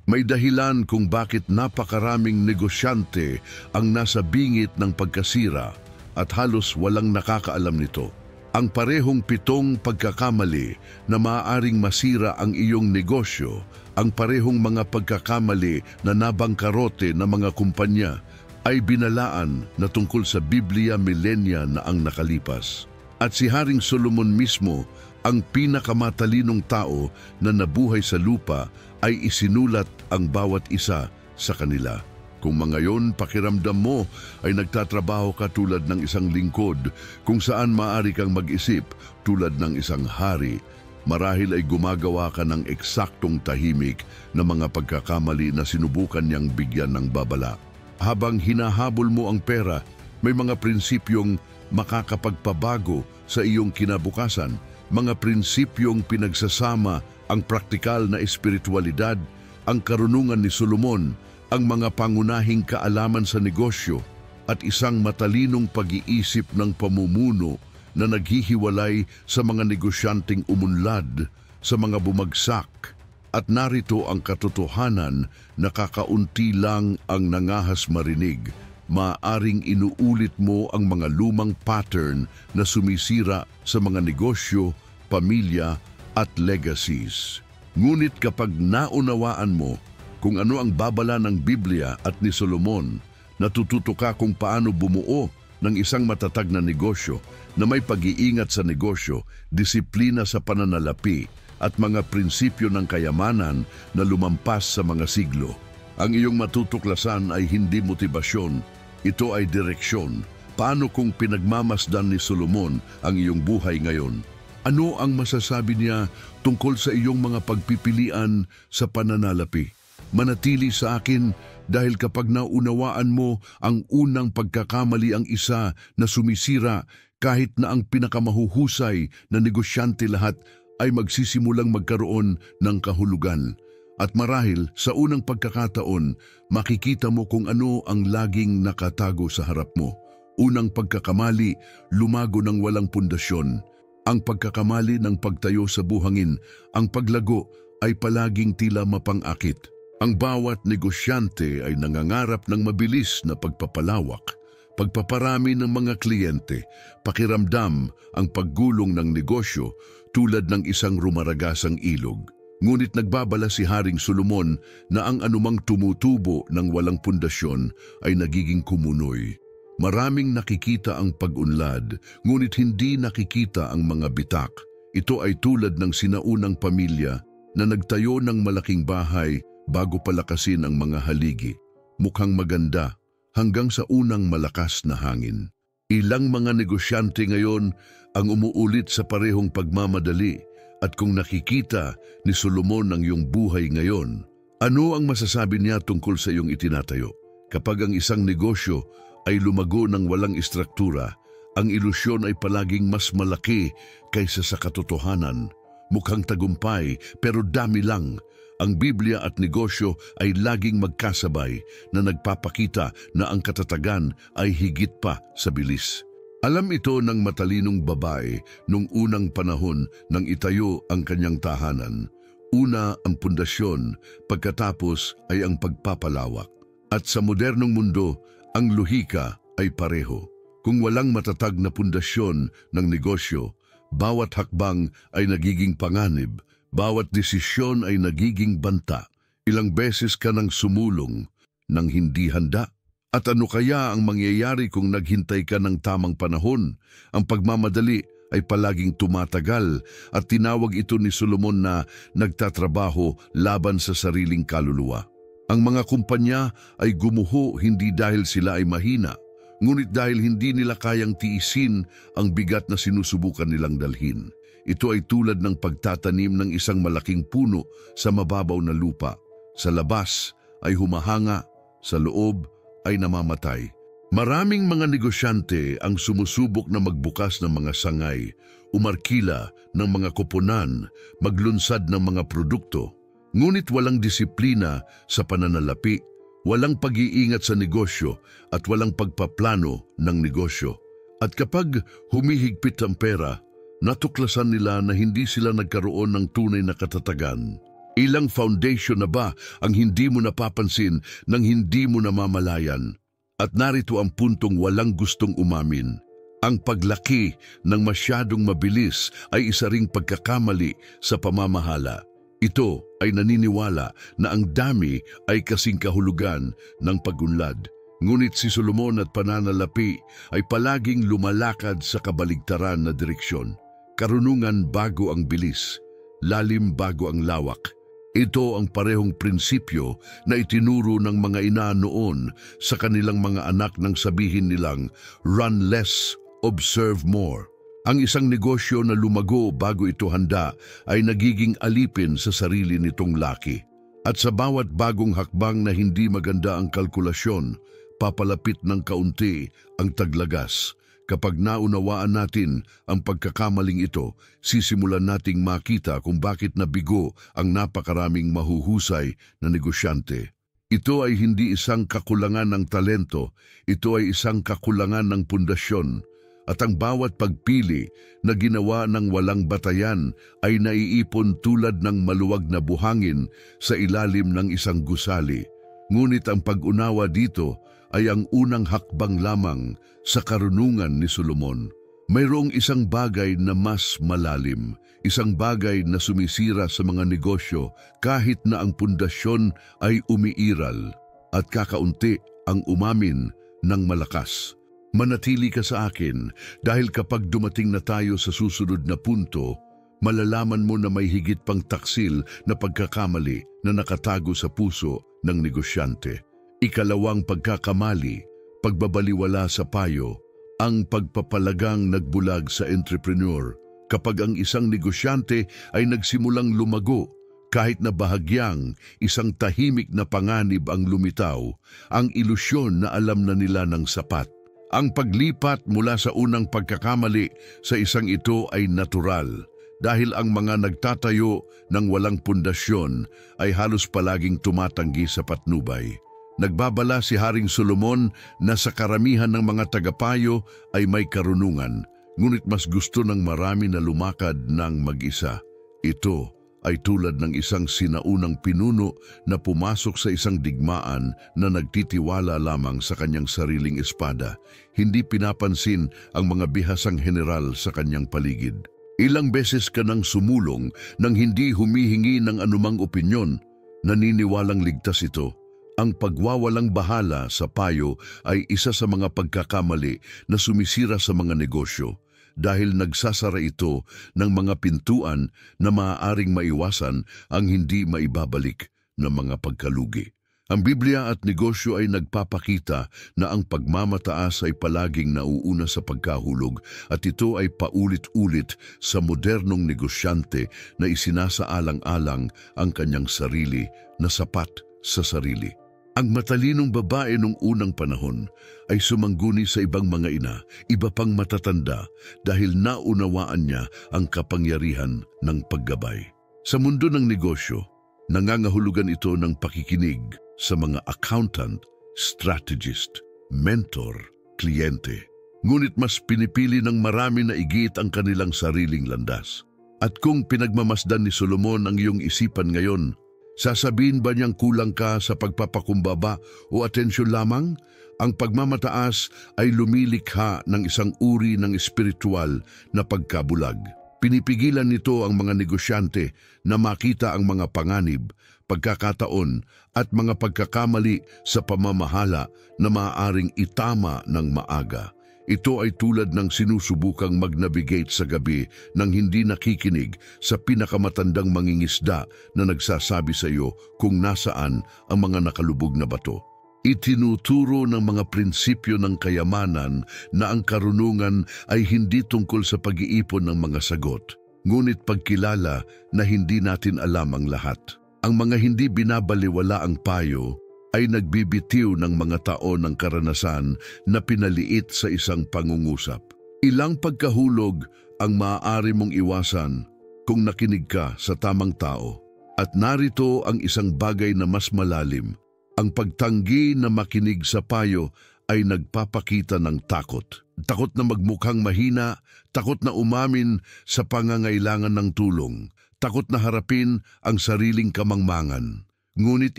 May dahilan kung bakit napakaraming negosyante ang nasa bingit ng pagkasira at halos walang nakakaalam nito. Ang parehong 7 pagkakamali na maaaring masira ang iyong negosyo, ang parehong mga pagkakamali na nabangkarote ng mga kumpanya ay binalaan na tungkol sa Biblia milenya na ang nakalipas. At si Haring Solomon mismo, ang pinakamatalinong tao na nabuhay sa lupa, ay isinulat ang bawat isa sa kanila. Kung ngayon pakiramdam mo ay nagtatrabaho ka tulad ng isang lingkod, kung saan maaari kang mag-isip tulad ng isang hari, marahil ay gumagawa ka ng eksaktong tahimik na mga pagkakamali na sinubukan niyang bigyan ng babala. Habang hinahabol mo ang pera, may mga prinsipyong makakapagpabago sa iyong kinabukasan, mga prinsipyong pinagsasama ang praktikal na espiritualidad, ang karunungan ni Solomon, ang mga pangunahing kaalaman sa negosyo, at isang matalinong pag-iisip ng pamumuno na naghihiwalay sa mga negosyanteng umunlad, sa mga bumagsak. At narito ang katotohanan na kakaunti lang ang nangahas marinig. Maaring inuulit mo ang mga lumang pattern na sumisira sa mga negosyo, pamilya, at legacies. Ngunit kapag naunawaan mo kung ano ang babala ng Biblia at ni Solomon, natututo ka kung paano bumuo ng isang matatag na negosyo na may pag-iingat sa negosyo, disiplina sa pananalapi, at mga prinsipyo ng kayamanan na lumampas sa mga siglo. Ang iyong matutuklasan ay hindi motibasyon, ito ay direksyon. Paano kung pinagmamasdan ni Solomon ang iyong buhay ngayon? Ano ang masasabi niya tungkol sa iyong mga pagpipilian sa pananalapi? Manatili sa akin dahil kapag naunawaan mo ang unang pagkakamali ang isa na sumisira, kahit na ang pinakamahuhusay na negosyante lahat ay magsisimulang magkaroon ng kahulugan. At marahil sa unang pagkakataon, makikita mo kung ano ang laging nakatago sa harap mo. Unang pagkakamali, lumago ng walang pundasyon. Ang pagkakamali ng pagtayo sa buhangin, ang paglago ay palaging tila mapang-akit. Ang bawat negosyante ay nangangarap ng mabilis na pagpapalawak, pagpaparami ng mga kliyente, pakiramdam ang paggulong ng negosyo tulad ng isang rumaragasang ilog. Ngunit nagbabala si Haring Solomon na ang anumang tumutubo ng walang pundasyon ay nagiging kumunoy. Maraming nakikita ang pag-unlad, ngunit hindi nakikita ang mga bitak. Ito ay tulad ng sinaunang pamilya na nagtayo ng malaking bahay bago palakasin ang mga haligi. Mukhang maganda hanggang sa unang malakas na hangin. Ilang mga negosyante ngayon ang umuulit sa parehong pagmamadali, at kung nakikita ni Solomon ang iyong buhay ngayon, ano ang masasabi niya tungkol sa iyong itinatayo? Kapag ang isang negosyo ay lumago ng walang istruktura, ang ilusyon ay palaging mas malaki kaysa sa katotohanan. Mukhang tagumpay pero dami lang. Ang Biblia at negosyo ay laging magkasabay na nagpapakita na ang katatagan ay higit pa sa bilis. Alam ito ng matalinong babae nung unang panahon nang itayo ang kanyang tahanan. Una ang pundasyon, pagkatapos ay ang pagpapalawak. At sa modernong mundo, ang lohika ay pareho. Kung walang matatag na pundasyon ng negosyo, bawat hakbang ay nagiging panganib, bawat desisyon ay nagiging banta. Ilang beses ka nang sumulong nang hindi handa. At ano kaya ang mangyayari kung naghintay ka ng tamang panahon? Ang pagmamadali ay palaging tumatagal, at tinawag ito ni Solomon na nagtatrabaho laban sa sariling kaluluwa. Ang mga kumpanya ay gumuho hindi dahil sila ay mahina, ngunit dahil hindi nila kayang tiisin ang bigat na sinusubukan nilang dalhin. Ito ay tulad ng pagtatanim ng isang malaking puno sa mababaw na lupa. Sa labas ay humahanga, sa loob ay namamatay. Maraming mga negosyante ang sumusubok na magbukas ng mga sangay, umarkila ng mga koponan, maglunsad ng mga produkto. Ngunit walang disiplina sa pananalapi, walang pag-iingat sa negosyo at walang pagpaplano ng negosyo. At kapag humihigpit ang pera, natuklasan nila na hindi sila nagkaroon ng tunay na katatagan. Ilang foundation na ba ang hindi mo napapansin nang hindi mo namamalayan? At narito ang puntong walang gustong umamin. Ang paglaki ng masyadong mabilis ay isa ring pagkakamali sa pamamahala. Ito ay naniniwala na ang dami ay kasing kahulugan ng pagunlad. Ngunit si Solomon at pananalapi ay palaging lumalakad sa kabaligtaran na direksyon. Karunungan bago ang bilis, lalim bago ang lawak. Ito ang parehong prinsipyo na itinuro ng mga ina noon sa kanilang mga anak nang sabihin nilang, "Run less, observe more." Ang isang negosyo na lumago bago ito handa ay nagiging alipin sa sarili nitong laki. At sa bawat bagong hakbang na hindi maganda ang kalkulasyon, papalapit ng kaunti ang taglagas. Kapag naunawaan natin ang pagkakamaling ito, sisimulan nating makita kung bakit nabigo ang napakaraming mahuhusay na negosyante. Ito ay hindi isang kakulangan ng talento, ito ay isang kakulangan ng pundasyon. At ang bawat pagpili na ginawa ng walang batayan ay naiipon tulad ng maluwag na buhangin sa ilalim ng isang gusali. Ngunit ang pag-unawa dito ay ang unang hakbang lamang sa karunungan ni Solomon. Mayroong isang bagay na mas malalim, isang bagay na sumisira sa mga negosyo kahit na ang pundasyon ay umiiral at kakaunti ang umamin ng malakas. Manatili ka sa akin dahil kapag dumating na tayo sa susunod na punto, malalaman mo na may higit pang taksil na pagkakamali na nakatago sa puso ng negosyante. Ikalawang pagkakamali, pagbabaliwala sa payo, ang pagpapalagang nagbulag sa entrepreneur. Kapag ang isang negosyante ay nagsimulang lumago, kahit na bahagyang isang tahimik na panganib ang lumitaw, ang ilusyon na alam na nila ng sapat. Ang paglipat mula sa unang pagkakamali sa isang ito ay natural dahil ang mga nagtatayo ng walang pundasyon ay halos palaging tumatanggi sa patnubay. Nagbabala si Haring Solomon na sa karamihan ng mga tagapayo ay may karunungan, ngunit mas gusto ng marami na lumakad ng mag-isa. Ito ay tulad ng isang sinaunang pinuno na pumasok sa isang digmaan na nagtitiwala lamang sa kanyang sariling espada. Hindi pinapansin ang mga bihasang general sa kanyang paligid. Ilang beses ka nang sumulong nang hindi humihingi ng anumang opinyon, naniniwalang ligtas ito. Ang pagwawalang bahala sa payo ay isa sa mga pagkakamali na sumisira sa mga negosyo dahil nagsasara ito ng mga pintuan na maaaring maiwasan ang hindi maibabalik na mga pagkalugi. Ang Biblia at negosyo ay nagpapakita na ang pagmamataas ay palaging nauuna sa pagkahulog at ito ay paulit-ulit sa modernong negosyante na isinasaalang-alang ang kanyang sarili na sapat sa sarili. Ang matalinong babae nung unang panahon ay sumangguni sa ibang mga ina, iba pang matatanda dahil naunawaan niya ang kapangyarihan ng paggabay. Sa mundo ng negosyo, nangangahulugan ito ng pakikinig sa mga accountant, strategist, mentor, kliyente. Ngunit mas pinipili ng marami na igit ang kanilang sariling landas. At kung pinagmamasdan ni Solomon ang iyong isipan ngayon, sasabihin ba niyang kulang ka sa pagpapakumbaba o atensyon lamang? Ang pagmamataas ay lumilikha ng isang uri ng espiritual na pagkabulag. Pinipigilan nito ang mga negosyante na makita ang mga panganib, pagkakataon at mga pagkakamali sa pamamahala na maaaring itama ng maaga. Ito ay tulad ng sinusubukang mag-navigate sa gabi nang hindi nakikinig sa pinakamatandang mangingisda na nagsasabi sa iyo kung nasaan ang mga nakalubog na bato. Itinuturo ng mga prinsipyo ng kayamanan na ang karunungan ay hindi tungkol sa pag-iipon ng mga sagot, ngunit pagkilala na hindi natin alam ang lahat. Ang mga hindi binabaliwala ang payo ay nagbibitiw ng mga taon ng karanasan na pinaliit sa isang pangungusap. Ilang pagkahulog ang maaari mong iwasan kung nakinig ka sa tamang tao. At narito ang isang bagay na mas malalim. Ang pagtanggi na makinig sa payo ay nagpapakita ng takot. Takot na magmukhang mahina, takot na umamin sa pangangailangan ng tulong, takot na harapin ang sariling kamangmangan. Ngunit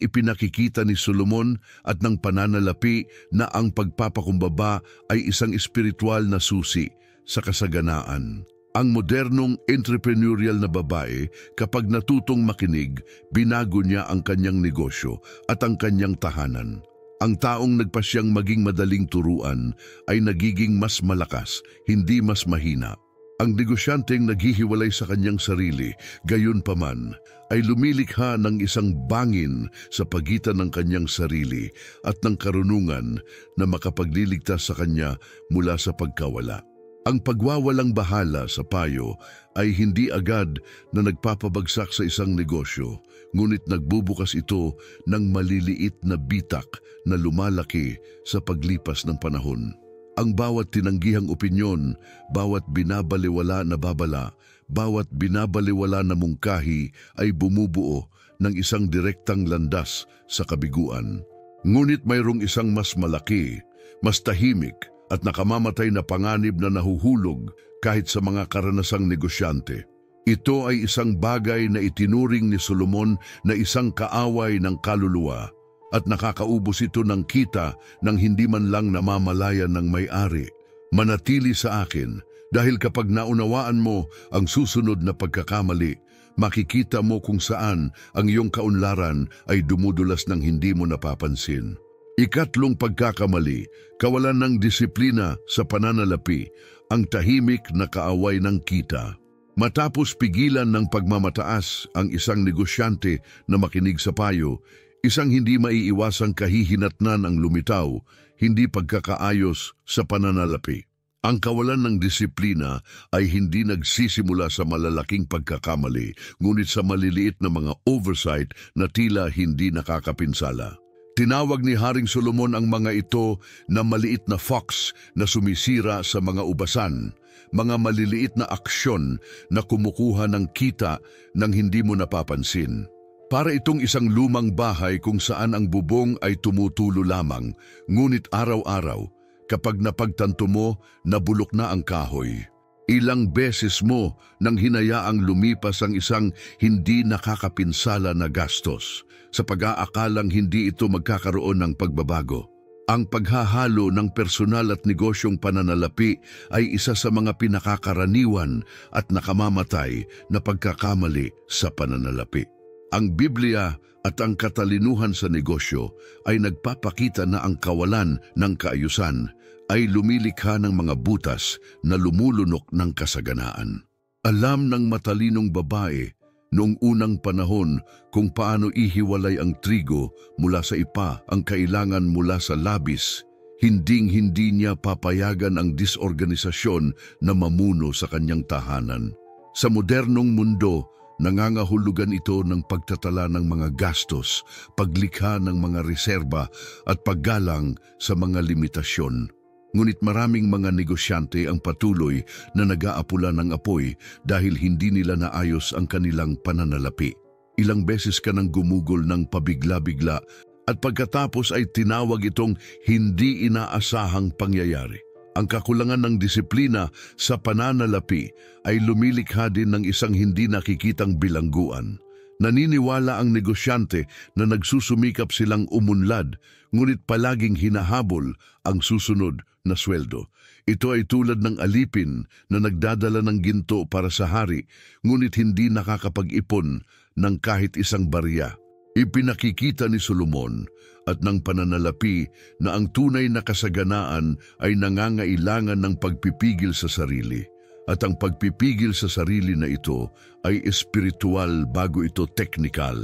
ipinakikita ni Solomon at ng pananalapi na ang pagpapakumbaba ay isang espiritual na susi sa kasaganaan. Ang modernong entrepreneurial na babae, kapag natutong makinig, binago niya ang kanyang negosyo at ang kanyang tahanan. Ang taong nagpasyang maging madaling turuan ay nagiging mas malakas, hindi mas mahina. Ang negosyanteng naghihiwalay sa kanyang sarili, gayon paman, ay lumilikha ng isang bangin sa pagitan ng kanyang sarili at ng karunungan na makapagliligtas sa kanya mula sa pagkawala. Ang pagwawalang bahala sa payo ay hindi agad na nagpapabagsak sa isang negosyo, ngunit nagbubukas ito ng maliliit na bitak na lumalaki sa paglipas ng panahon. Ang bawat tinanggihang opinyon, bawat binabaliwala na babala, bawat binabaliwala na mungkahi ay bumubuo ng isang direktang landas sa kabiguan. Ngunit mayroong isang mas malaki, mas tahimik at nakamamatay na panganib na nahuhulog kahit sa mga karanasang negosyante. Ito ay isang bagay na itinuring ni Solomon na isang kaaway ng kaluluwa, at nakakaubos ito ng kita nang hindi man lang namamalayan ng may-ari. Manatili sa akin, dahil kapag naunawaan mo ang susunod na pagkakamali, makikita mo kung saan ang iyong kaunlaran ay dumudulas ng hindi mo napapansin. Ikatlong pagkakamali, kawalan ng disiplina sa pananalapi, ang tahimik na kaaway ng kita. Matapos pigilan ng pagmamataas ang isang negosyante na makinig sa payo, isang hindi maiiwasang kahihinatnan ang lumitaw, hindi pagkakaayos sa pananalapi. Ang kawalan ng disiplina ay hindi nagsisimula sa malalaking pagkakamali, ngunit sa maliliit na mga oversight na tila hindi nakakapinsala. Tinawag ni Haring Solomon ang mga ito na maliit na fox na sumisira sa mga ubasan, mga maliliit na aksyon na kumukuha ng kita nang hindi mo napapansin. Para itong isang lumang bahay kung saan ang bubong ay tumutulo lamang, ngunit araw-araw, kapag napagtanto mo, nabulok na ang kahoy. Ilang beses mo nang hinayaang lumipas ang isang hindi nakakapinsala na gastos, sa pag-aakalang hindi ito magkakaroon ng pagbabago. Ang paghahalo ng personal at negosyong pananalapi ay isa sa mga pinakakaraniwan at nakamamatay na pagkakamali sa pananalapi. Ang Biblia at ang katalinuhan sa negosyo ay nagpapakita na ang kawalan ng kaayusan ay lumilikha ng mga butas na lumulunok ng kasaganaan. Alam ng matalinong babae noong unang panahon kung paano ihiwalay ang trigo mula sa ipa, ang kailangan mula sa labis. Hinding-hindi niya papayagan ang disorganisasyon na mamuno sa kanyang tahanan. Sa modernong mundo, nangangahulugan ito ng pagtatala ng mga gastos, paglikha ng mga reserba at paggalang sa mga limitasyon. Ngunit maraming mga negosyante ang patuloy na nag-aapula ng apoy dahil hindi nila naayos ang kanilang pananalapi. Ilang beses ka nang gumugol ng pabigla-bigla at pagkatapos ay tinawag itong hindi inaasahang pangyayari. Ang kakulangan ng disiplina sa pananalapi ay lumilikha din ng isang hindi nakikitang bilangguan. Naniniwala ang negosyante na nagsusumikap silang umunlad, ngunit palaging hinahabol ang susunod na sweldo. Ito ay tulad ng alipin na nagdadala ng ginto para sa hari, ngunit hindi nakakapag-ipon ng kahit isang barya. Ipinakikita ni Solomon at ng pananalapi na ang tunay na kasaganaan ay nangangailangan ng pagpipigil sa sarili. At ang pagpipigil sa sarili na ito ay espiritual bago ito teknikal.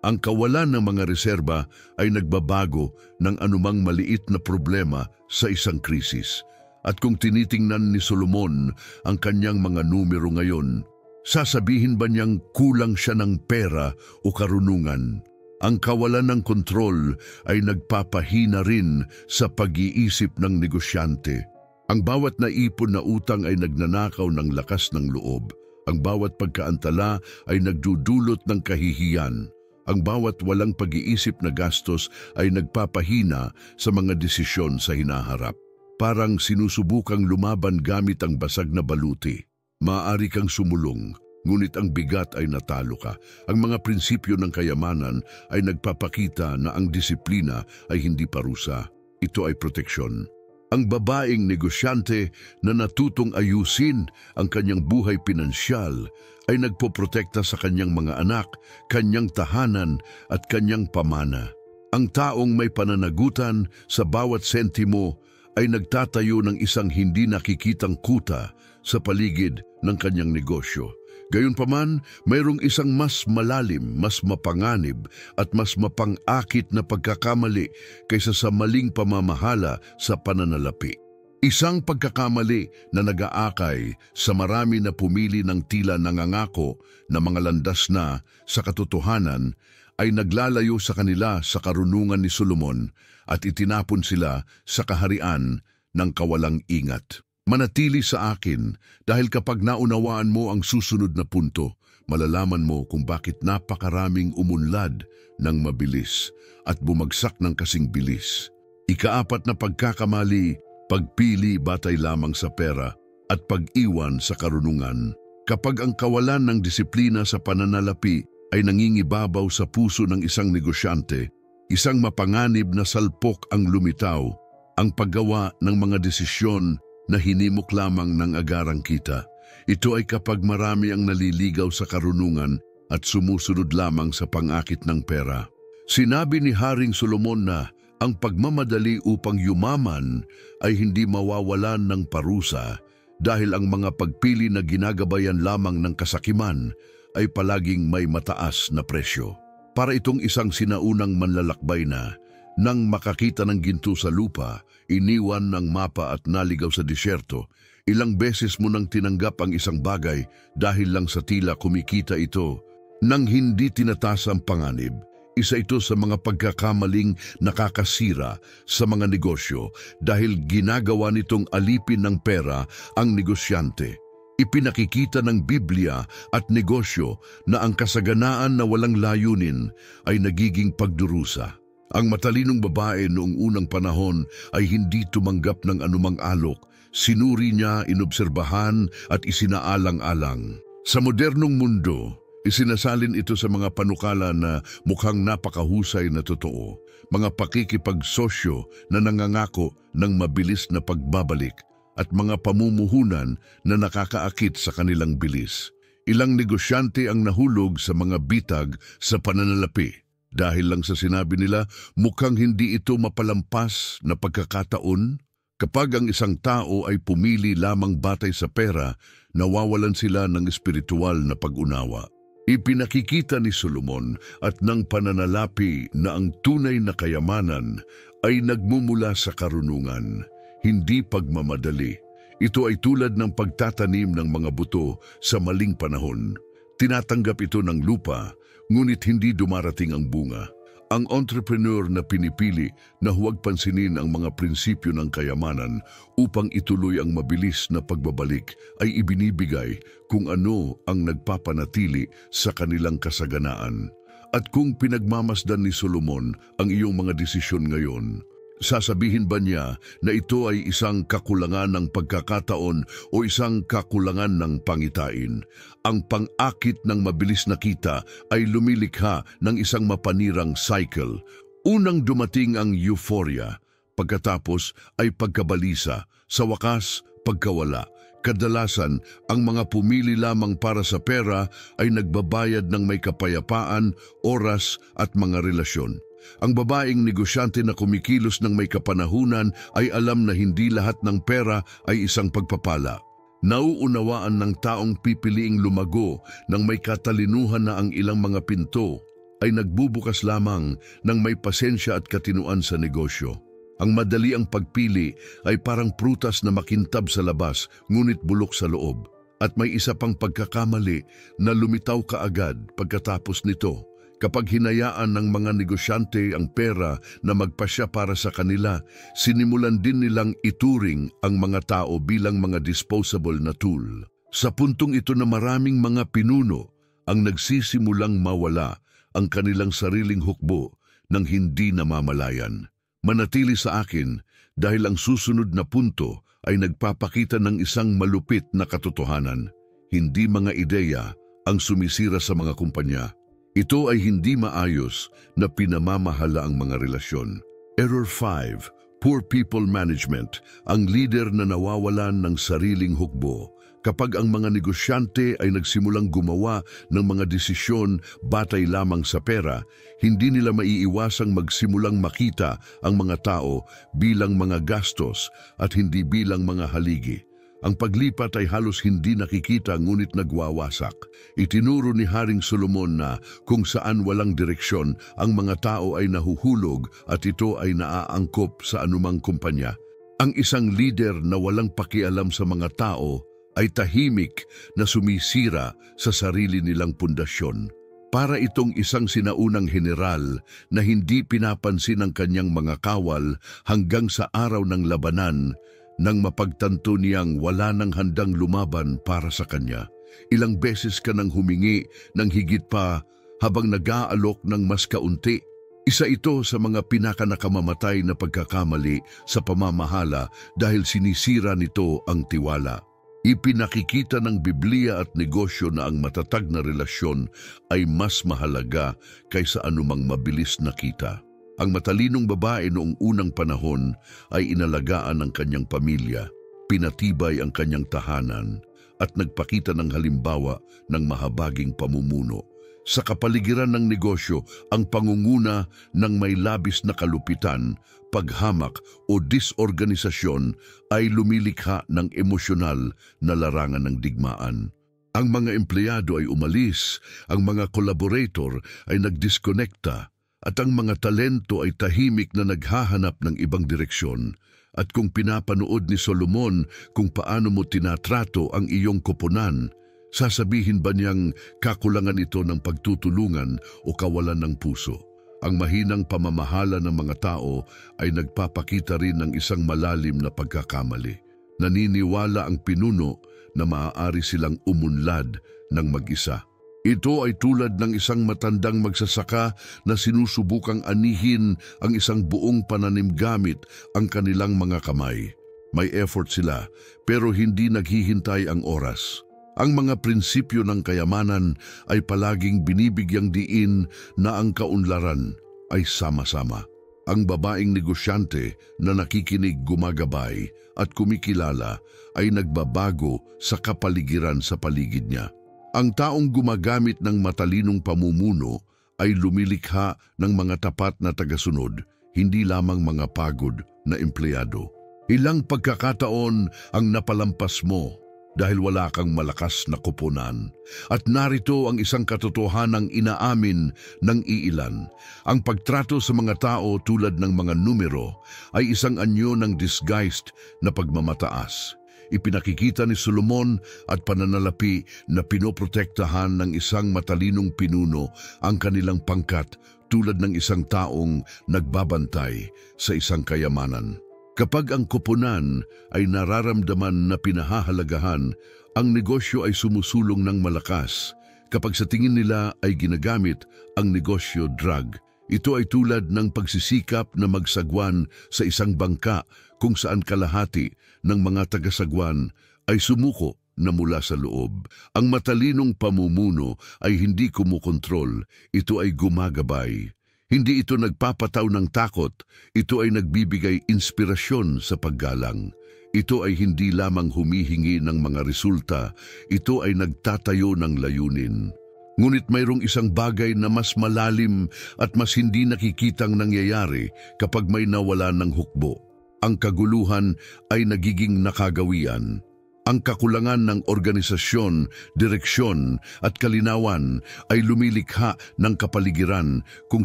Ang kawalan ng mga reserba ay nagbabago ng anumang maliit na problema sa isang krisis. At kung tinitingnan ni Solomon ang kanyang mga numero ngayon, sasabihin ba niyang kulang siya ng pera o karunungan? Ang kawalan ng kontrol ay nagpapahina rin sa pag-iisip ng negosyante. Ang bawat naipon na utang ay nagnanakaw ng lakas ng loob. Ang bawat pagkaantala ay nagdudulot ng kahihiyan. Ang bawat walang pag-iisip na gastos ay nagpapahina sa mga desisyon sa hinaharap. Parang sinusubukang lumaban gamit ang basag na baluti. Maaari kang sumulong, ngunit ang bigat ay natalo ka. Ang mga prinsipyo ng kayamanan ay nagpapakita na ang disiplina ay hindi parusa. Ito ay proteksyon. Ang babaeng negosyante na natutong ayusin ang kanyang buhay pinansyal ay nagpoprotekta sa kanyang mga anak, kanyang tahanan at kanyang pamana. Ang taong may pananagutan sa bawat sentimo ay nagtatayo ng isang hindi nakikitang kuta sa paligid ng kanyang negosyo. Gayunpaman, mayroong isang mas malalim, mas mapanganib at mas mapang-akit na pagkakamali kaysa sa maling pamamahala sa pananalapi. Isang pagkakamali na nag-aakay sa marami na pumili ng tila nangangako na mga landas na sa katotohanan ay naglalayo sa kanila sa karunungan ni Solomon at itinapon sila sa kaharian ng kawalang ingat. Manatili sa akin dahil kapag naunawaan mo ang susunod na punto, malalaman mo kung bakit napakaraming umunlad ng mabilis at bumagsak ng kasing bilis. Ika-4 na pagkakamali, pagpili batay lamang sa pera at pag-iwan sa karunungan. Kapag ang kawalan ng disiplina sa pananalapi ay nangingibabaw sa puso ng isang negosyante, isang mapanganib na salpok ang lumitaw, ang paggawa ng mga desisyon na hinimok lamang ng agarang kita. Ito ay kapag marami ang naliligaw sa karunungan at sumusunod lamang sa pangakit ng pera. Sinabi ni Haring Solomon na ang pagmamadali upang yumaman ay hindi mawawalan ng parusa dahil ang mga pagpili na ginagabayan lamang ng kasakiman ay palaging may mataas na presyo. Para itong isang sinaunang manlalakbay na nang makakita ng ginto sa lupa, iniwan ng mapa at naligaw sa disyerto. Ilang beses mo nang tinanggap ang isang bagay dahil lang sa tila kumikita ito. Nang hindi tinatas ang panganib, isa ito sa mga pagkakamaling nakakasira sa mga negosyo dahil ginagawa nitong alipin ng pera ang negosyante. Ipinakikita ng Biblia at negosyo na ang kasaganaan na walang layunin ay nagiging pagdurusa. Ang matalinong babae noong unang panahon ay hindi tumanggap ng anumang alok. Sinuri niya, inobserbahan at isinaalang-alang. Sa modernong mundo, isinasalin ito sa mga panukala na mukhang napakahusay na totoo. Mga pakikipagsosyo na nangangako ng mabilis na pagbabalik at mga pamumuhunan na nakakaakit sa kanilang bilis. Ilang negosyante ang nahulog sa mga bitag sa pananalapi. Dahil lang sa sinabi nila, mukhang hindi ito mapalampas na pagkakataon. Kapag ang isang tao ay pumili lamang batay sa pera, nawawalan sila ng espiritual na pag-unawa. Ipinakikita ni Solomon at ng pananalapi na ang tunay na kayamanan ay nagmumula sa karunungan, hindi pagmamadali. Ito ay tulad ng pagtatanim ng mga buto sa maling panahon. Tinatanggap ito ng lupa, ngunit hindi dumarating ang bunga. Ang entrepreneur na pinipili na huwag pansinin ang mga prinsipyo ng kayamanan upang ituloy ang mabilis na pagbabalik ay ibinibigay kung ano ang nagpapanatili sa kanilang kasaganaan. At kung pinagmamasdan ni Solomon ang iyong mga desisyon ngayon, sasabihin ba niya na ito ay isang kakulangan ng pagkakataon o isang kakulangan ng pangitain? Ang pang-akit ng mabilis na kita ay lumilikha ng isang mapanirang cycle. Unang dumating ang euphoria, pagkatapos ay pagkabalisa, sa wakas, pagkawala. Kadalasan, ang mga pumili lamang para sa pera ay nagbabayad ng may kapayapaan, oras at mga relasyon. Ang babaeng negosyante na kumikilos ng may kapanahunan ay alam na hindi lahat ng pera ay isang pagpapala. Nauunawaan ng taong pipiliing lumago ng may katalinuhan na ang ilang mga pinto ay nagbubukas lamang ng may pasensya at katinuan sa negosyo. Ang madali ang pagpili ay parang prutas na makintab sa labas ngunit bulok sa loob. At may isa pang pagkakamali na lumitaw kaagad pagkatapos nito. Kapag hinayaan ng mga negosyante ang pera na magpasya para sa kanila, sinimulan din nilang ituring ang mga tao bilang mga disposable na tool. Sa puntong ito na maraming mga pinuno ang nagsisimulang mawala ang kanilang sariling hukbo ng hindi namamalayan. Manatili sa akin dahil ang susunod na punto ay nagpapakita ng isang malupit na katotohanan. Hindi mga ideya ang sumisira sa mga kumpanya. Ito ay hindi maayos na pinamamahala ang mga relasyon. Error 5. Poor people management, ang leader na nawawalan ng sariling hukbo. Kapag ang mga negosyante ay nagsimulang gumawa ng mga desisyon batay lamang sa pera, hindi nila maiiwasang magsimulang makita ang mga tao bilang mga gastos at hindi bilang mga haligi. Ang paglipat ay halos hindi nakikita ngunit nagwawasak. Itinuro ni Haring Solomon na kung saan walang direksyon, ang mga tao ay nahuhulog at ito ay naaangkop sa anumang kumpanya. Ang isang leader na walang pakialam sa mga tao ay tahimik na sumisira sa sarili nilang pundasyon. Para itong isang sinaunang general na hindi pinapansin ang kanyang mga kawal hanggang sa araw ng labanan, nang mapagtanto niyang wala nang handang lumaban para sa kanya. Ilang beses ka nang humingi ng higit pa habang nag-aalok ng mas kaunti. Isa ito sa mga pinakanakamamatay na pagkakamali sa pamamahala dahil sinisira nito ang tiwala. Ipinakikita ng Biblia at negosyo na ang matatag na relasyon ay mas mahalaga kaysa anumang mabilis na kita. Ang matalinong babae noong unang panahon ay inalagaan ng kanyang pamilya, pinatibay ang kanyang tahanan, at nagpakita ng halimbawa ng mahabaging pamumuno. Sa kapaligiran ng negosyo, ang pangunguna ng may labis na kalupitan, paghamak o disorganisasyon ay lumilikha ng emosyonal na larangan ng digmaan. Ang mga empleyado ay umalis, ang mga collaborator ay nagdiskonekta, at ang mga talento ay tahimik na naghahanap ng ibang direksyon. At kung pinapanood ni Solomon kung paano mo tinatrato ang iyong koponan, sasabihin ba niyang kakulangan ito ng pagtutulungan o kawalan ng puso? Ang mahinang pamamahala ng mga tao ay nagpapakita rin ng isang malalim na pagkakamali. Naniniwala ang pinuno na maaari silang umunlad ng mag-isa. Ito ay tulad ng isang matandang magsasaka na sinusubukang anihin ang isang buong pananim gamit ang kanilang mga kamay. May effort sila, pero hindi naghihintay ang oras. Ang mga prinsipyo ng kayamanan ay palaging binibigyang diin na ang kaunlaran ay sama-sama. Ang babaeng negosyante na nakikinig, gumagabay at kumikilala ay nagbabago sa kapaligiran sa paligid niya. Ang taong gumagamit ng matalinong pamumuno ay lumilikha ng mga tapat na tagasunod, hindi lamang mga pagod na empleyado. Ilang pagkakataon ang napalampas mo dahil wala kang malakas na koponan. At narito ang isang katotohanang inaamin ng iilan. Ang pagtrato sa mga tao tulad ng mga numero ay isang anyo ng disguised na pagmamataas. Ipinakikita ni Solomon at pananalapi na pinoprotektahan ng isang matalinong pinuno ang kanilang pangkat tulad ng isang taong nagbabantay sa isang kayamanan. Kapag ang koponan ay nararamdaman na pinahahalagahan, ang negosyo ay sumusulong ng malakas. Kapag sa tingin nila ay ginagamit ang negosyo drug, ito ay tulad ng pagsisikap na magsagwan sa isang bangka kung saan kalahati ng mga tagasagwan ay sumuko na mula sa loob. Ang matalinong pamumuno ay hindi kumukontrol, ito ay gumagabay. Hindi ito nagpapataw ng takot, ito ay nagbibigay inspirasyon sa paggalang. Ito ay hindi lamang humihingi ng mga resulta, ito ay nagtatayo ng layunin. Ngunit mayroong isang bagay na mas malalim at mas hindi nakikitang nangyayari kapag may nawala ng hukbo. Ang kaguluhan ay nagiging nakagawian. Ang kakulangan ng organisasyon, direksyon at kalinawan ay lumilikha ng kapaligiran kung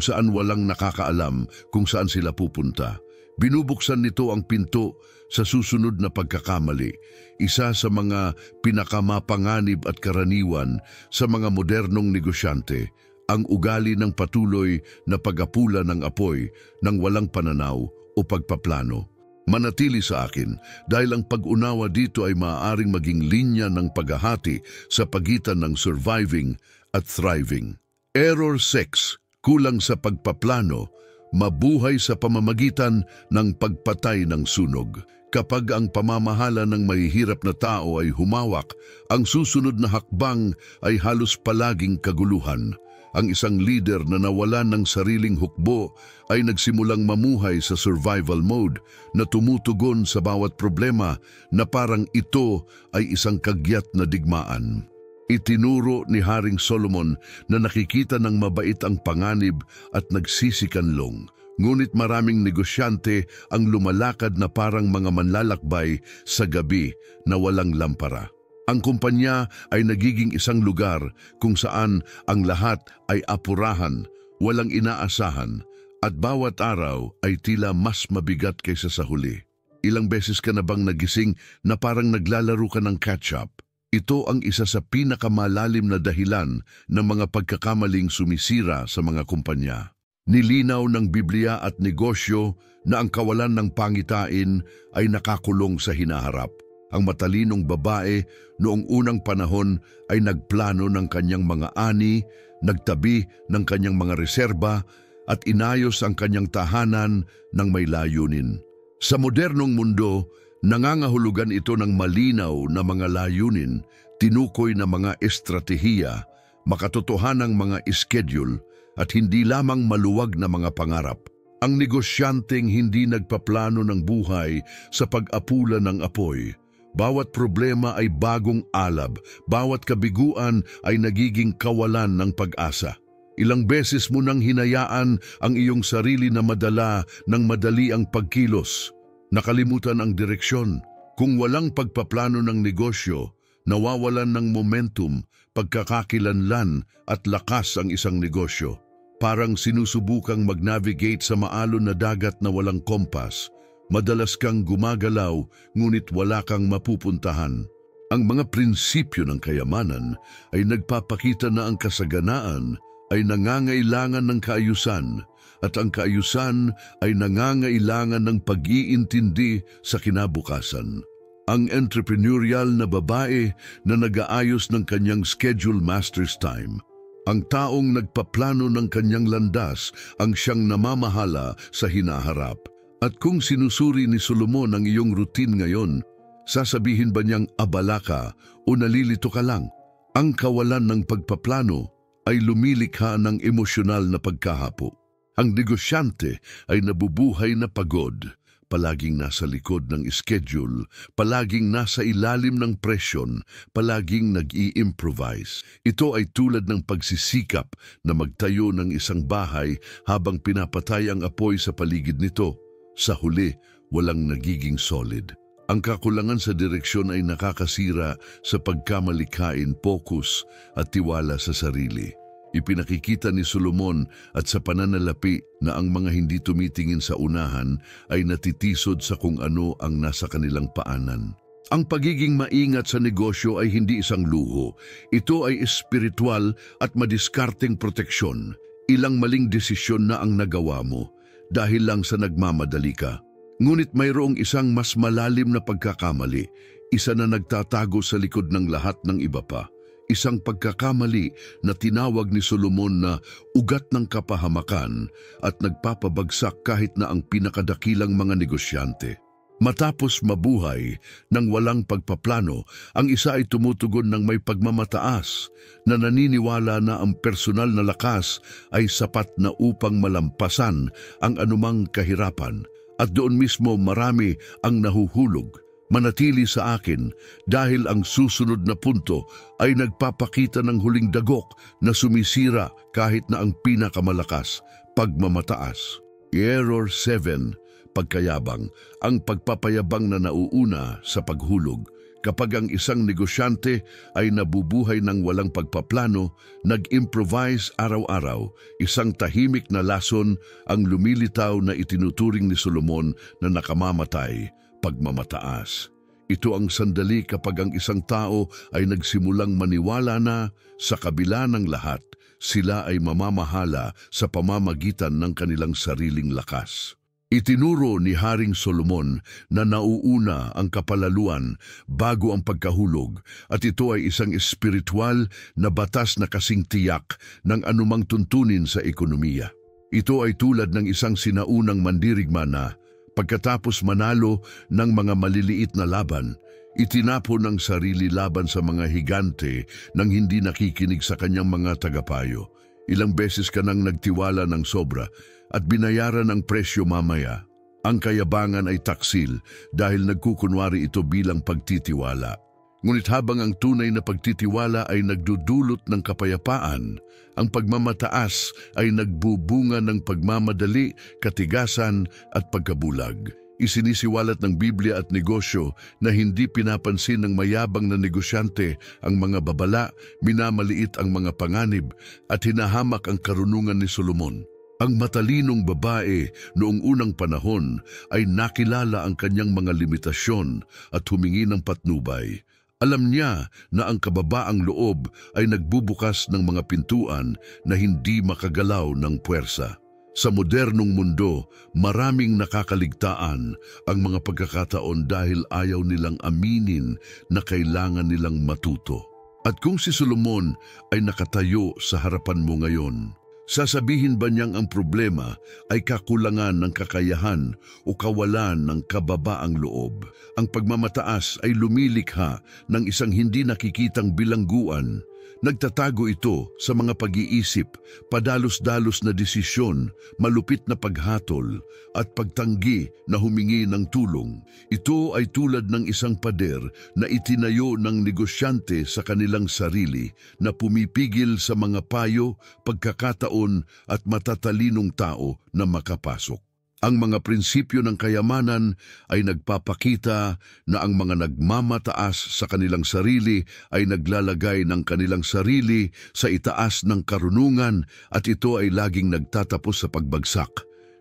saan walang nakakaalam kung saan sila pupunta. Binubuksan nito ang pinto sa susunod na pagkakamali, isa sa mga pinakamapanganib at karaniwan sa mga modernong negosyante, ang ugali ng patuloy na pag-apula ng apoy ng walang pananaw o pagpaplano. Manatili sa akin dahil ang pag-unawa dito ay maaaring maging linya ng paghahati sa pagitan ng surviving at thriving. Error 6, kulang sa pagpaplano, mabuhay sa pamamagitan ng pagpatay ng sunog. Kapag ang pamamahala ng mahihirap na tao ay humawak, ang susunod na hakbang ay halos palaging kaguluhan. Ang isang leader na nawalan ng sariling hukbo ay nagsimulang mamuhay sa survival mode na tumutugon sa bawat problema na parang ito ay isang kagyat na digmaan. Itinuro ni Haring Solomon na nakikita ng mabait ang panganib at nagsisikanlong. Ngunit maraming negosyante ang lumalakad na parang mga manlalakbay sa gabi na walang lampara. Ang kumpanya ay nagiging isang lugar kung saan ang lahat ay apurahan, walang inaasahan, at bawat araw ay tila mas mabigat kaysa sa huli. Ilang beses ka na bang nagising na parang naglalaro ka ng catch-up? Ito ang isa sa pinakamalalim na dahilan ng mga pagkakamaling sumisira sa mga kumpanya. Nilinaw ng Biblia at negosyo na ang kawalan ng pangitain ay nakakulong sa hinaharap. Ang matalinong babae noong unang panahon ay nagplano ng kanyang mga ani, nagtabi ng kanyang mga reserba at inayos ang kanyang tahanan ng may layunin. Sa modernong mundo, nangangahulugan ito ng malinaw na mga layunin, tinukoy na mga estratehiya, makatotohanang mga schedule, at hindi lamang maluwag na mga pangarap. Ang negosyanteng hindi nagpaplano ng buhay sa pag-apula ng apoy. Bawat problema ay bagong alab, bawat kabiguan ay nagiging kawalan ng pag-asa. Ilang beses mo nang hinayaan ang iyong sarili na madala ng madali ang pagkilos. Nakalimutan ang direksyon. Kung walang pagpaplano ng negosyo, nawawalan ng momentum, pagkakakilanlan at lakas ang isang negosyo. Parang sinusubukang mag-navigate sa maalon na dagat na walang kompas. Madalas kang gumagalaw, ngunit wala kang mapupuntahan. Ang mga prinsipyo ng kayamanan ay nagpapakita na ang kasaganaan ay nangangailangan ng kaayusan at ang kaayusan ay nangangailangan ng pag-iintindi sa kinabukasan. Ang entrepreneurial na babae na nag-aayos ng kanyang schedule master's time. Ang taong nagpaplano ng kanyang landas ang siyang namamahala sa hinaharap. At kung sinusuri ni Solomon ang iyong routine ngayon, sasabihin ba niyang abala ka o nalilito ka lang? Ang kawalan ng pagpaplano ay lumilikha ng emosyonal na pagkahapo. Ang negosyante ay nabubuhay na pagod, palaging nasa likod ng schedule, palaging nasa ilalim ng presyon, palaging nag-i-improvise. Ito ay tulad ng pagsisikap na magtayo ng isang bahay habang pinapatay ang apoy sa paligid nito. Sa huli, walang nagiging solid. Ang kakulangan sa direksyon ay nakakasira sa pagkamalikhain, focus at tiwala sa sarili. Ipinakikita ni Solomon at sa pananalapi na ang mga hindi tumitingin sa unahan ay natitisod sa kung ano ang nasa kanilang paanan. Ang pagiging maingat sa negosyo ay hindi isang luho. Ito ay espiritual at madiskarteng proteksyon. Ilang maling desisyon na ang nagawa mo dahil lang sa nagmamadali ka. Ngunit mayroong isang mas malalim na pagkakamali, isa na nagtatago sa likod ng lahat ng iba pa. Isang pagkakamali na tinawag ni Solomon na ugat ng kapahamakan at nagpapabagsak kahit na ang pinakadakilang mga negosyante. Matapos mabuhay ng walang pagpaplano, ang isa ay tumutugon ng may pagmamataas na naniniwala na ang personal na lakas ay sapat na upang malampasan ang anumang kahirapan at doon mismo marami ang nahuhulog. Manatili sa akin dahil ang susunod na punto ay nagpapakita ng huling dagok na sumisira kahit na ang pinakamalakas, pagmamataas. Error 7, pagkayabang, ang pagpapayabang na nauuna sa paghulog. Kapag ang isang negosyante ay nabubuhay ng walang pagpaplano, nag-improvise araw-araw, isang tahimik na lason ang lumilitaw na itinuturing ni Solomon na nakamamatay, pagmamataas. Ito ang sandali kapag ang isang tao ay nagsimulang maniwala na sa kabila ng lahat, sila ay mamamahala sa pamamagitan ng kanilang sariling lakas. Itinuro ni Haring Solomon na nauuna ang kapalaluan bago ang pagkahulog at ito ay isang espiritual na batas na kasing tiyak ng anumang tuntunin sa ekonomiya. Ito ay tulad ng isang sinaunang mandirigma na pagkatapos manalo ng mga maliliit na laban, itinapon ang sarili laban sa mga higante nang hindi nakikinig sa kanyang mga tagapayo. Ilang beses ka nang nagtiwala ng sobra at binayaran ang presyo mamaya. Ang kayabangan ay taksil dahil nagkukunwari ito bilang pagtitiwala. Ngunit habang ang tunay na pagtitiwala ay nagdudulot ng kapayapaan, ang pagmamataas ay nagbubunga ng pagmamadali, katigasan at pagkabulag. Isinisiwalat ng Biblia at negosyo na hindi pinapansin ng mayabang na negosyante ang mga babala, minamaliit ang mga panganib at hinahamak ang karunungan ni Solomon. Ang matalinong babae noong unang panahon ay nakilala ang kanyang mga limitasyon at humingi ng patnubay. Alam niya na ang kababaang loob ay nagbubukas ng mga pintuan na hindi makagalaw ng puwersa. Sa modernong mundo, maraming nakakaligtaan ang mga pagkakataon dahil ayaw nilang aminin na kailangan nilang matuto. At kung si Solomon ay nakatayo sa harapan mo ngayon, sasabihin ba niyang ang problema ay kakulangan ng kakayahan o kawalan ng kababaang loob? Ang pagmamataas ay lumilikha ng isang hindi nakikitang bilangguan. Nagtatago ito sa mga pag-iisip, padalos-dalos na desisyon, malupit na paghatol, at pagtanggi na humingi ng tulong. Ito ay tulad ng isang pader na itinayo ng negosyante sa kanilang sarili na pumipigil sa mga payo, pagkakataon at matatalinong tao na makapasok. Ang mga prinsipyo ng kayamanan ay nagpapakita na ang mga nagmamataas sa kanilang sarili ay naglalagay ng kanilang sarili sa itaas ng karunungan at ito ay laging nagtatapos sa pagbagsak.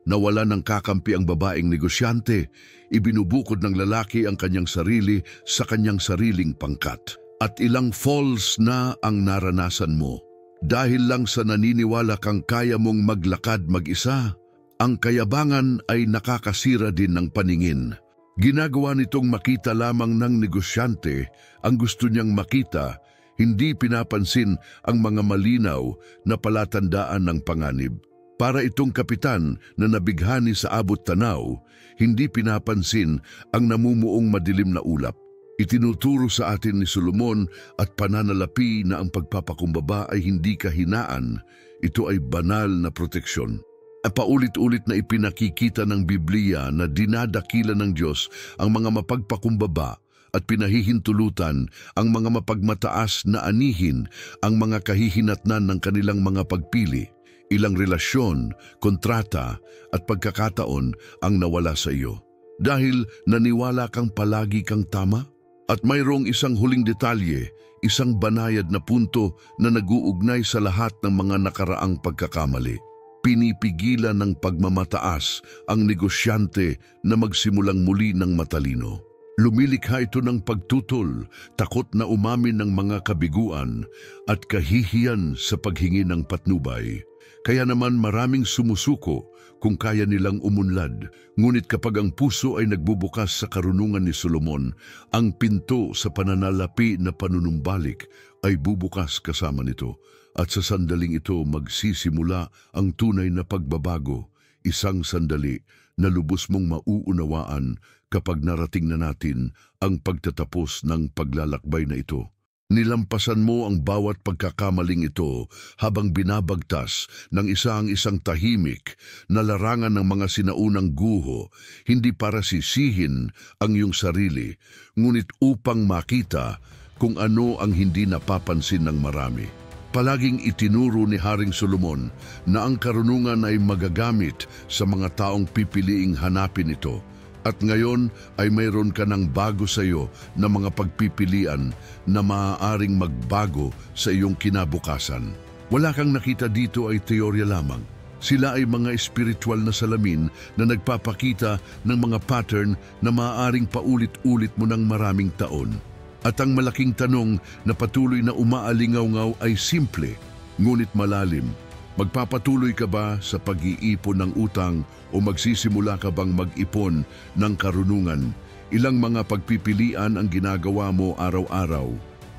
Nawala ng kakampi ang babaeng negosyante, ibinubukod ng lalaki ang kanyang sarili sa kanyang sariling pangkat. At ilang falls na ang naranasan mo. Dahil lang sa naniniwala kang kaya mong maglakad mag-isa, ang kayabangan ay nakakasira din ng paningin. Ginagawa nitong makita lamang ng negosyante ang gusto niyang makita, hindi pinapansin ang mga malinaw na palatandaan ng panganib. Para itong kapitan na nabighani sa abot tanaw, hindi pinapansin ang namumuong madilim na ulap. Itinuturo sa atin ni Solomon at pananalapi na ang pagpapakumbaba ay hindi kahinaan, ito ay banal na proteksyon. Paulit-ulit na ipinakikita ng Biblia na dinadakila ng Diyos ang mga mapagpakumbaba at pinahihintulutan ang mga mapagmataas na anihin ang mga kahihinatnan ng kanilang mga pagpili. Ilang relasyon, kontrata at pagkakataon ang nawala sa iyo. Dahil naniwala kang palagi kang tama? At mayroong isang huling detalye, isang banayad na punto na nag-uugnay sa lahat ng mga nakaraang pagkakamali. Pinipigilan ng pagmamataas ang negosyante na magsimulang muli ng matalino. Lumilikha ito ng pagtutol, takot na umamin ng mga kabiguan at kahihiyan sa paghingi ng patnubay. Kaya naman maraming sumusuko kung kaya nilang umunlad. Ngunit kapag ang puso ay nagbubukas sa karunungan ni Solomon, ang pinto sa pananalapi na panunumbalik ay bubukas kasama nito. At sa sandaling ito magsisimula ang tunay na pagbabago, isang sandali na lubos mong mauunawaan kapag narating na natin ang pagtatapos ng paglalakbay na ito. Nilampasan mo ang bawat pagkakamaling ito habang binabagtas ng isang tahimik na larangan ng mga sinaunang guho, hindi para sisihin ang iyong sarili, ngunit upang makita kung ano ang hindi napapansin ng marami. Palaging itinuro ni Haring Solomon na ang karunungan ay magagamit sa mga taong pipiliing hanapin ito. At ngayon ay mayroon ka ng bago sa iyo na mga pagpipilian na maaaring magbago sa iyong kinabukasan. Wala kang nakita dito ay teorya lamang. Sila ay mga espiritual na salamin na nagpapakita ng mga pattern na maaaring paulit-ulit mo ng maraming taon. At ang malaking tanong na patuloy na umaalingaw-ngaw ay simple, ngunit malalim. Magpapatuloy ka ba sa pag-iipon ng utang o magsisimula ka bang mag-ipon ng karunungan? Ilang mga pagpipilian ang ginagawa mo araw-araw,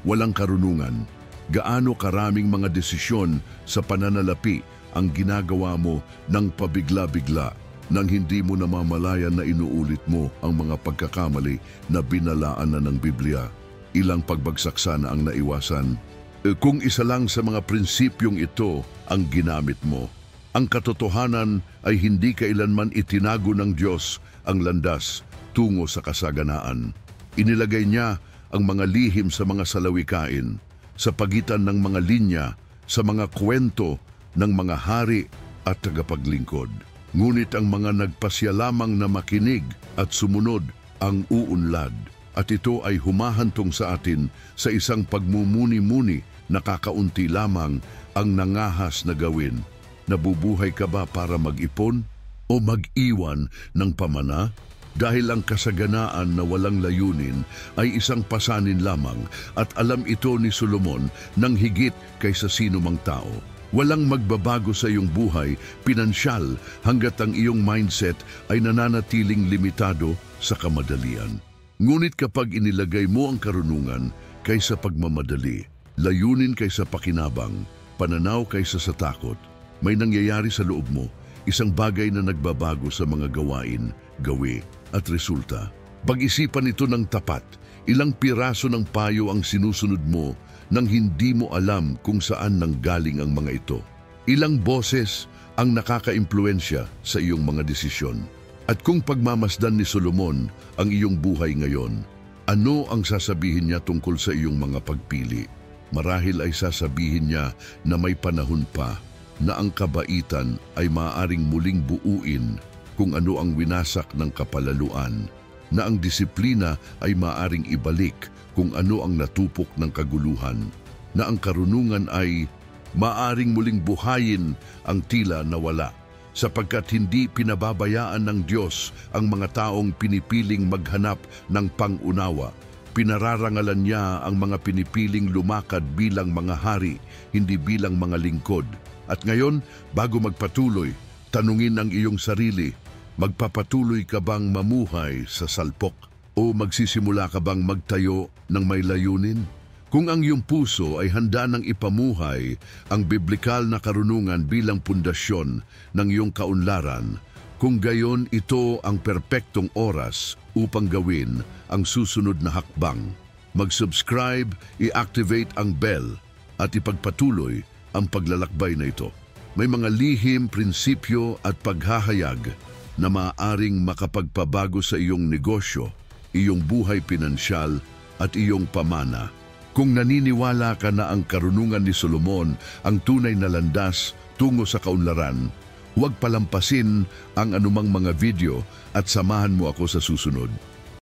walang karunungan. Gaano karaming mga desisyon sa pananalapi ang ginagawa mo ng pabigla-bigla nang hindi mo namamalayan na inuulit mo ang mga pagkakamali na binalaan na ng Biblia. Ilang pagbagsak sana ang naiwasan. Kung isa lang sa mga prinsipyong ito ang ginamit mo, ang katotohanan ay hindi kailanman itinago ng Diyos ang landas tungo sa kasaganaan. Inilagay niya ang mga lihim sa mga salawikain, sa pagitan ng mga linya, sa mga kwento ng mga hari at tagapaglingkod. Ngunit ang mga nagpasya lamang na makinig at sumunod ang uunlad, at ito ay humahantong sa atin sa isang pagmumuni-muni na kakaunti lamang ang nangahas na gawin. Nabubuhay ka ba para mag-ipon o mag-iwan ng pamana? Dahil ang kasaganaan na walang layunin ay isang pasanin lamang, at alam ito ni Solomon nang higit kaysa sino mang tao. Walang magbabago sa iyong buhay, pinansyal, hanggat ang iyong mindset ay nananatiling limitado sa kamadalian. Ngunit kapag inilagay mo ang karunungan kaysa pagmamadali, layunin kaysa pakinabang, pananaw kaysa sa takot, may nangyayari sa loob mo, isang bagay na nagbabago sa mga gawain, gawi at resulta. Pag-isipan ito ng tapat, ilang piraso ng payo ang sinusunod mo nang hindi mo alam kung saan nanggaling ang mga ito. Ilang boses ang nakakaimpluwensya sa iyong mga desisyon. At kung pagmamasdan ni Solomon ang iyong buhay ngayon, ano ang sasabihin niya tungkol sa iyong mga pagpili? Marahil ay sasabihin niya na may panahon pa, na ang kabaitan ay maaaring muling buuin kung ano ang winasak ng kapalaluan, na ang disiplina ay maaaring ibalik kung ano ang natupok ng kaguluhan, na ang karunungan ay maaaring muling buhayin ang tila nawala, sapagkat hindi pinababayaan ng Diyos ang mga taong pinipiling maghanap ng pangunawa. Pinararangalan niya ang mga pinipiling lumakad bilang mga hari, hindi bilang mga lingkod. At ngayon, bago magpatuloy, tanungin ang iyong sarili, magpapatuloy ka bang mamuhay sa salpok? O magsisimula ka bang magtayo ng may layunin? Kung ang iyong puso ay handa ng ipamuhay ang biblikal na karunungan bilang pundasyon ng iyong kaunlaran, kung gayon ito ang perpektong oras upang gawin ang susunod na hakbang. Mag-subscribe, i-activate ang bell at ipagpatuloy ang paglalakbay na ito. May mga lihim, prinsipyo at paghahayag na maaaring makapagpabago sa iyong negosyo, iyong buhay pinansyal at iyong pamana. Kung naniniwala ka na ang karunungan ni Solomon ang tunay na landas tungo sa kaunlaran, huwag palampasin ang anumang mga video at samahan mo ako sa susunod.